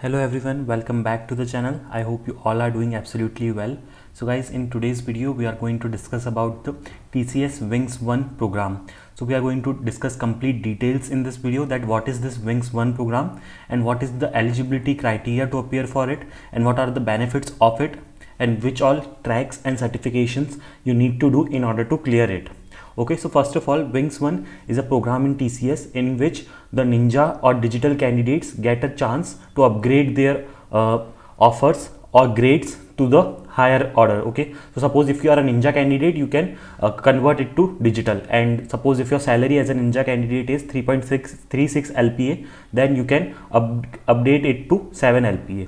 Hello everyone, welcome back to the channel. I hope you all are doing absolutely well. So guys, in today's video we are going to discuss about the TCS Wings 1 program. So we are going to discuss complete details in this video, that what is this Wings 1 program and what is the eligibility criteria to appear for it and what are the benefits of it and which all tracks and certifications you need to do in order to clear it. Okay, so first of all, Wings 1 is a program in TCS in which the Ninja or digital candidates get a chance to upgrade their offers or grades to the higher order. Okay, so suppose if you are a Ninja candidate, you can convert it to digital, and suppose if your salary as a Ninja candidate is 3.636 LPA, then you can update it to 7 LPA.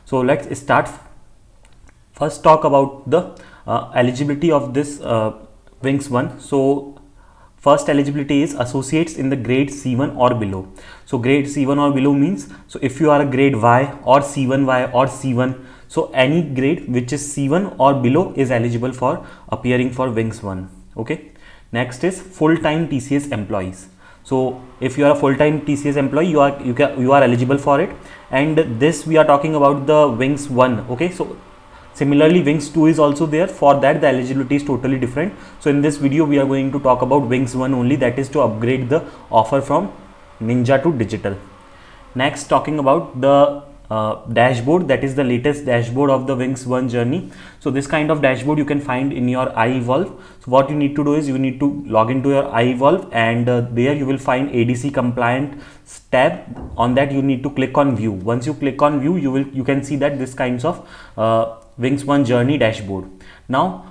So let's start. First talk about the eligibility of this Wings 1. So first eligibility is associates in the grade C1 or below. So grade C1 or below means, so if you are a grade Y or C1Y or C1, so any grade which is C1 or below is eligible for appearing for Wings 1. Okay, next is full-time TCS employees. So if you are a full-time TCS employee, you are eligible for it, and this we are talking about the Wings 1. Okay, so similarly, Wings 2 is also there. For that, the eligibility is totally different. So in this video, we are going to talk about Wings 1 only, that is to upgrade the offer from Ninja to digital. Next, talking about the dashboard, that is the latest dashboard of the Wings 1 journey. So this kind of dashboard you can find in your iEvolve. So what you need to do is you need to log into your iEvolve, and there you will find ADC compliant tab. On that you need to click on view. Once you click on view, you can see that this kinds of Wings 1 journey dashboard. Now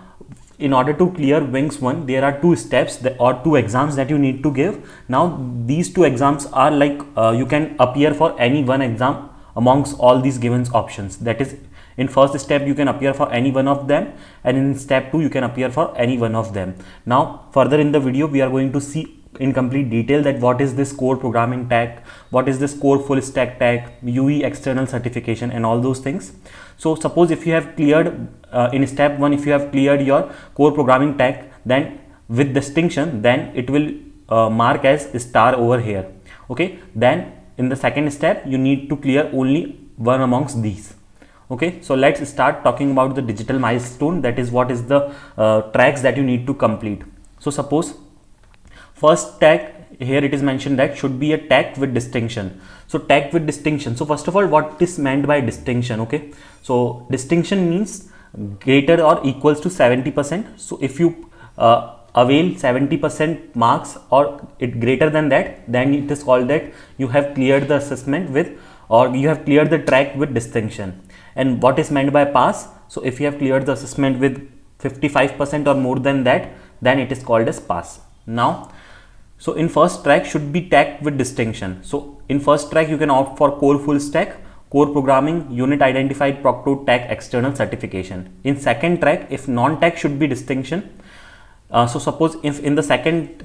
in order to clear Wings 1, there are two steps or two exams that you need to give. Now these two exams are like you can appear for any one exam amongst all these given options. That is, in first step you can appear for any one of them, and in step 2 you can appear for any one of them. Now further in the video we are going to see in complete detail that what is this core programming tag, what is this core full stack tag, UE external certification and all those things. So suppose if you have cleared in step 1, if you have cleared your core programming tag, then with distinction, then it will mark as star over here. Okay, then in the second step you need to clear only one amongst these. Okay, so let's start talking about the digital milestone, that is what is the tracks that you need to complete. So suppose first tag, here it is mentioned that should be a tag with distinction. So tag with distinction. So first of all, what is meant by distinction? Okay, so distinction means greater or equals to 70%. So if you avail 70% marks or it greater than that, then it is called that you have cleared the assessment with, or you have cleared the track with distinction. And what is meant by pass? So if you have cleared the assessment with 55% or more than that, then it is called as pass. Now, so in first track should be tagged with distinction. So in first track you can opt for core full stack, core programming, unit identified procto tag external certification. In second track, if non-tag should be distinction. So suppose if in the second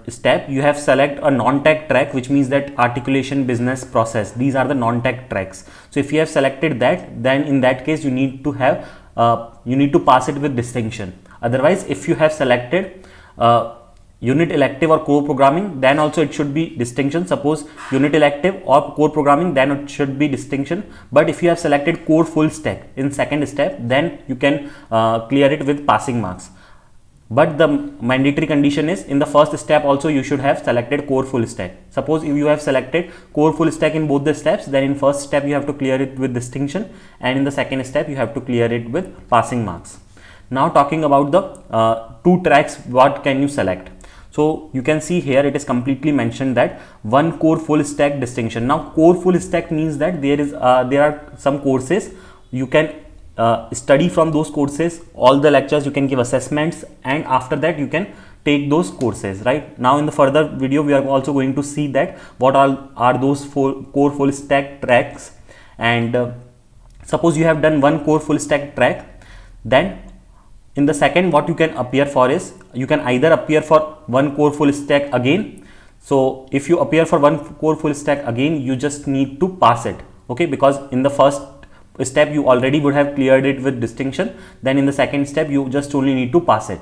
step you have select a non-tag track, which means that articulation, business process, these are the non-tag tracks. So if you have selected that, then in that case you need to have you need to pass it with distinction. Otherwise, if you have selected unit elective or core programming, then also it should be distinction. Suppose unit elective or core programming, then it should be distinction. But if you have selected core full stack in second step, then you can clear it with passing marks. But the mandatory condition is in the first step also you should have selected core full stack. Suppose if you have selected core full stack in both the steps, then in first step you have to clear it with distinction, and in the second step you have to clear it with passing marks. Now talking about the two tracks, what can you select? So you can see here it is completely mentioned that one core full stack distinction. Now core full stack means that there are some courses you can study from those courses, all the lectures, you can give assessments, and after that you can take those courses. Right now in the further video we are also going to see that what all are those core full stack tracks. And suppose you have done one core full stack track, then in the second what you can appear for is you can either appear for one core full stack again. So if you appear for one core full stack again, you just need to pass it. Okay, because in the first step you already would have cleared it with distinction, then in the second step you just only need to pass it.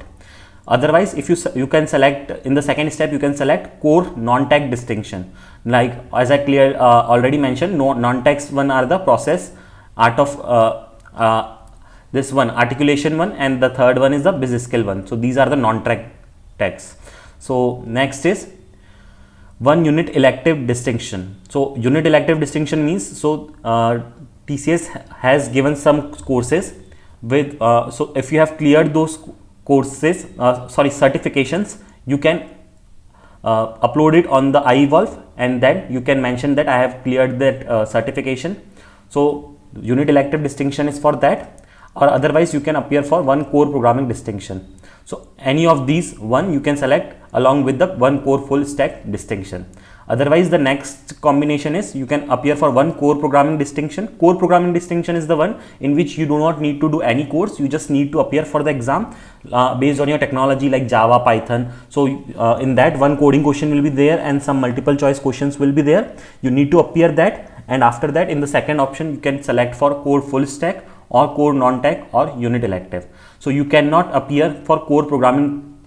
Otherwise, if you can select in the second step, you can select core non-tag distinction. like as I already mentioned, non-text one are the process, art of this one, articulation one, and the third one is the business skill one. So these are the non-track texts. So next is one unit elective distinction. So unit elective distinction means, so TCS has given some courses with so if you have cleared those courses, certifications, you can upload it on the iEvolve, and then you can mention that I have cleared that certification. So unit elective distinction is for that, or otherwise you can appear for one core programming distinction. So any of these one you can select along with the one core full stack distinction. Otherwise the next combination is you can appear for one core programming distinction. Core programming distinction is the one in which you do not need to do any course, you just need to appear for the exam based on your technology like Java, Python. So in that one coding question will be there and some multiple choice questions will be there. You need to appear that, and after that in the second option you can select for core full stack or core non-tech or unit elective. So you cannot appear for core programming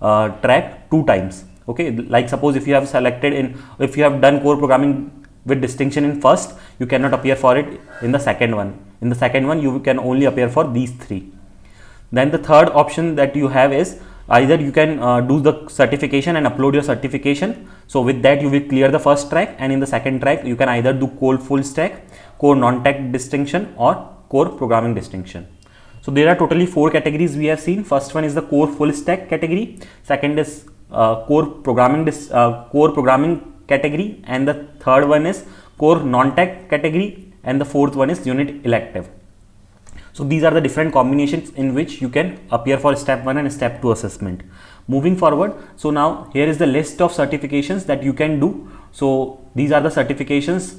track two times. Okay, like suppose if you have selected if you have done core programming with distinction in first, you cannot appear for it in the second one. In the second one you can only appear for these three. Then the third option that you have is either you can do the certification and upload your certification. So with that you will clear the first track, and in the second track you can either do core full stack, core non-tech distinction, or core programming distinction. So there are totally 4 categories we have seen. First one is the core full stack category, second is core programming category, and the third one is core non-tech category, and the fourth one is unit elective. So these are the different combinations in which you can appear for step 1 and step 2 assessment. Moving forward, so now here is the list of certifications that you can do. So these are the certifications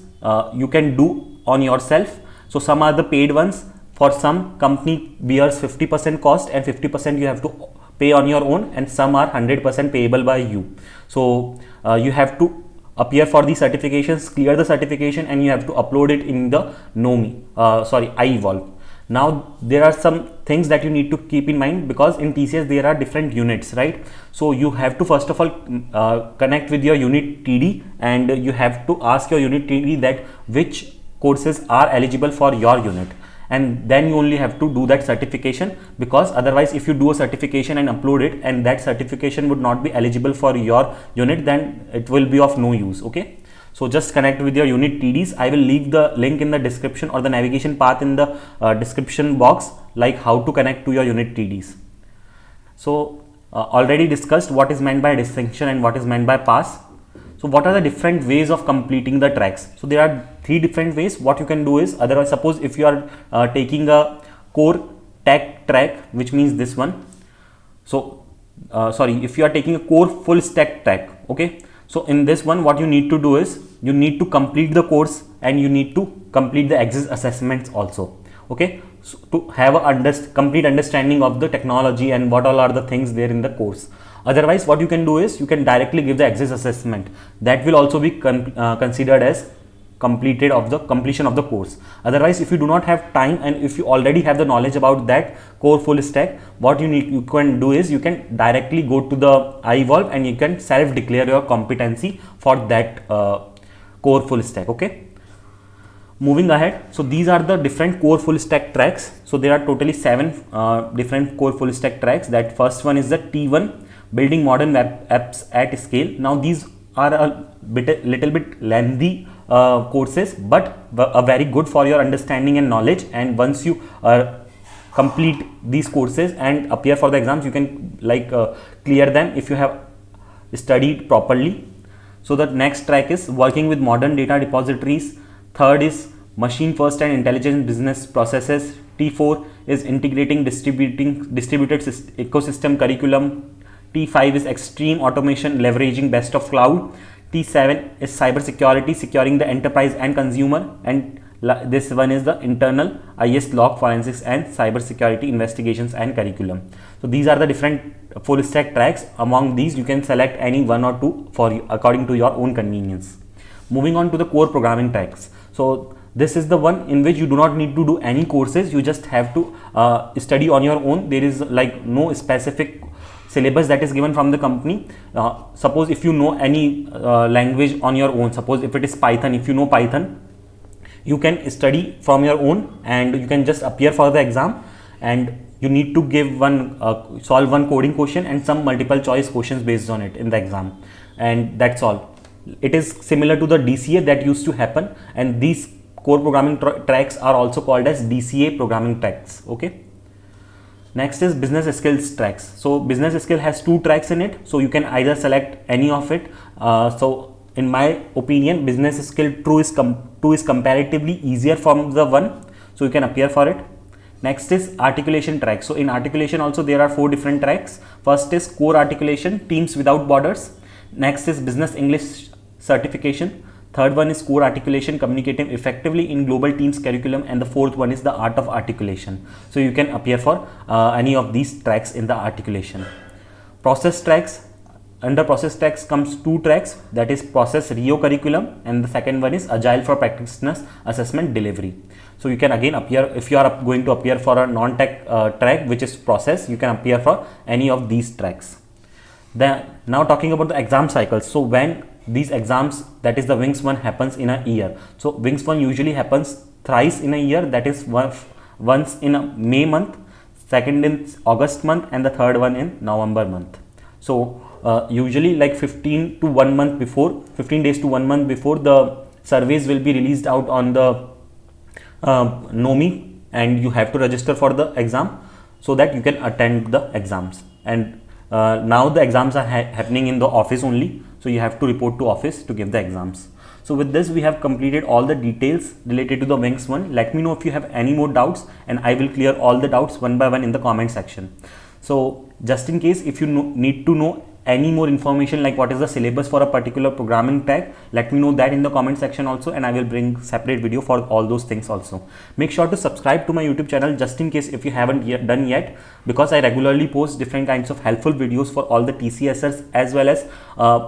you can do on yourself. So some are the paid ones. For some, company bears 50% cost and 50% you have to pay on your own, and some are 100% payable by you. So you have to appear for the certifications, clear the certification, and you have to upload it in the iEvolve. Now there are some things that you need to keep in mind, because in TCS there are different units, right? So you have to first of all connect with your unit TD, and you have to ask your unit TD that which courses are eligible for your unit, and then you only have to do that certification, because otherwise if you do a certification and upload it and that certification would not be eligible for your unit, then it will be of no use. Okay, so just connect with your unit TDs. I will leave the link in the description or the navigation path in the description box, like how to connect to your unit TDs. So already discussed what is meant by distinction and what is meant by pass. So what are the different ways of completing the tracks? So there are 3 different ways. What you can do is, otherwise suppose if you are taking a core tech track, which means this one. So if you are taking a core full stack track, okay. So in this one, what you need to do is you need to complete the course and you need to complete the exit assessments also. Okay, so to have a complete understanding of the technology and what all are the things there in the course. Otherwise, what you can do is you can directly give the exit assessment. That will also be considered as completion of the course. Otherwise, if you do not have time and if you already have the knowledge about that core full stack, what you can do is you can directly go to the iEvolve and you can self declare your competency for that core full stack. Okay, moving ahead, so these are the different core full stack tracks. So there are totally 7 different core full stack tracks. That first one is the T1, building modern web apps at scale. Now these are a little bit lengthy courses, but very good for your understanding and knowledge. And once you complete these courses and appear for the exams, you can clear them if you have studied properly. So the next track is working with modern data repositories. Third is machine first and intelligent business processes. T4 is integrating distributed ecosystem curriculum. T5 is extreme automation leveraging best of cloud. T7 is cybersecurity, securing the enterprise and consumer. And this one is the internal IS log forensics and cybersecurity investigations and curriculum. So these are the different full stack tracks. Among these, you can select any 1 or 2 for you according to your own convenience. Moving on to the core programming tracks. So this is the one in which you do not need to do any courses. You just have to study on your own. There is no specific syllabus that is given from the company. Suppose if you know any language on your own, suppose if it is Python, if you know Python, you can study from your own and you can just appear for the exam, and you need to give one solve one coding question and some multiple choice questions based on it in the exam, and that's all. It is similar to the DCA that used to happen, and these core programming tracks are also called as DCA programming tracks. Okay. Next is business skills tracks. So business skill has 2 tracks in it, so you can either select any of it. So in my opinion, business skill 2 is comparatively easier from the 1, so you can appear for it. Next is articulation track. So in articulation also there are 4 different tracks. First is core articulation, teams without borders. Next is business English certification. Third one is core articulation, communicating effectively in global teams curriculum, and the fourth one is the art of articulation. So you can appear for any of these tracks in the articulation. Process tracks. Under process tracks comes 2 tracks, that is process Rio curriculum, and the second one is agile for practitioners assessment delivery. So you can again appear, if you are going to appear for a non-tech track which is process, you can appear for any of these tracks. Then now talking about the exam cycles. So when these exams, that is the Wings 1, happens in a year. So Wings 1 usually happens thrice in a year, that is once in a May month, second in August month, and the third one in November month. So usually like 15 to 1 month before, 15 days to 1 month before, the surveys will be released out on the NOMI, and you have to register for the exam so that you can attend the exams. And now the exams are happening in the office only, so you have to report to office to give the exams. So with this we have completed all the details related to the Wings 1. Let me know if you have any more doubts, and I will clear all the doubts one by one in the comment section. So just in case if you need to know any more information like what is the syllabus for a particular programming tag, let me know that in the comment section also, and I will bring separate video for all those things also. Make sure to subscribe to my YouTube channel just in case if you haven't done yet, because I regularly post different kinds of helpful videos for all the TCSers, as well as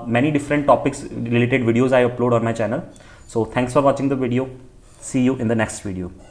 many different topics related videos I upload on my channel. So thanks for watching the video. See you in the next video.